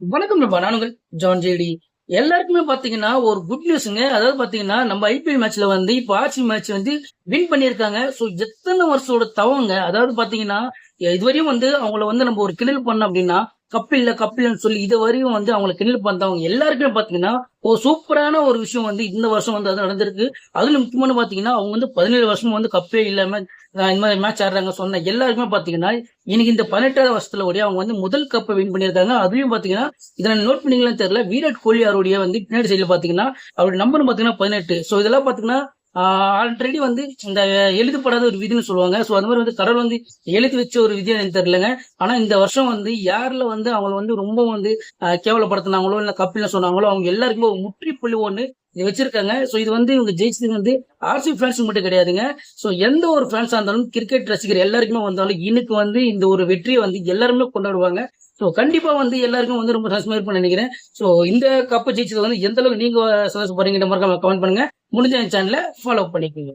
வணக்கம் நண்பா. நான் உங்கள் ஜான் ஜேடி. எல்லாருக்குமே பாத்தீங்கன்னா ஒரு குட் நியூஸ்ங்க. அதாவது பாத்தீங்கன்னா நம்ம ஐபிஎல் மேட்ச்ல வந்து இப்போ ஆர்சி மேட்ச் வந்து வின் பண்ணியிருக்காங்க. ஸோ எத்தனை வருஷோட தவங்க. அதாவது பாத்தீங்கன்னா இதுவரையும் வந்து அவங்கள வந்து நம்ம ஒரு கிண்டல் பண்ணோம் அப்படின்னா கப்பில்னு சொல்லி இது வரையும் வந்து அவங்கள கிண்டல் பண்ணவங்க எல்லாருக்குமே பாத்தீங்கன்னா ஒரு சூப்பரான ஒரு விஷயம் வந்து இந்த வருஷம் வந்து அது நடந்திருக்கு. அதுல முக்கியமான பாத்தீங்கன்னா அவங்க வந்து 17 வருஷம் வந்து கப்பே இல்லாம இந்த மாதிரி மேட்ச் ஆடுறாங்க சொன்ன எல்லாருக்குமே பாத்தீங்கன்னா இன்னைக்கு இந்த 18வது வருஷத்துல ஓடி அவங்க வந்து முதல் கப்பை வின் பண்ணியிருக்காங்க. அதுலயும் பாத்தீங்கன்னா இதை நோட் பண்ணீங்களான்னு தெரியல, விராட் கோலி அவருடைய வந்து பின்னாடி சைடுல பாத்தீங்கன்னா அவருடைய நம்பர் பாத்தீங்கன்னா 18. ஸோ இதெல்லாம் பாத்தீங்கன்னா ஆல்ரெடி வந்து இந்த எழுதப்படாத ஒரு விதின்னு சொல்லுவாங்க. ஸோ அந்த மாதிரி வந்து கடவுள் வந்து எழுதி வச்ச ஒரு விதியா எனக்கு தெரியலங்க. ஆனா இந்த வருஷம் வந்து யாருல வந்து அவங்க வந்து ரொம்ப வந்து கேவலப்படுத்தினாங்களோ இல்ல கப்பில சொன்னாங்களோ அவங்க எல்லாருக்குமே ஒரு முற்றுப்புள்ளி ஒண்ணு இது வச்சிருக்காங்க. ஸோ இது வந்து இவங்க ஜெயிச்சது வந்து ஆர்சி ஃபேன்ஸ் மட்டும் கிடையாதுங்க. ஸோ எந்த ஒரு ஃபேன்ஸா இருந்தாலும் கிரிக்கெட் ரசிகர் எல்லாருக்குமே வந்தாலும் இன்னைக்கு வந்து இந்த ஒரு வெற்றியை வந்து எல்லாருமே கொண்டாடுவாங்க. ஸோ கண்டிப்பா வந்து எல்லாருக்கும் வந்து ரொம்ப சந்தோஷமா இருப்பேன்னு நினைக்கிறேன். ஸோ இந்த கப்பை ஜெயிச்சது வந்து எந்த அளவுக்கு நீங்க சந்தோஷப்படுறீங்க மறக்காம கமெண்ட் பண்ணுங்க. முடிஞ்ச சேனலை ஃபாலோ பண்ணிக்கோங்க.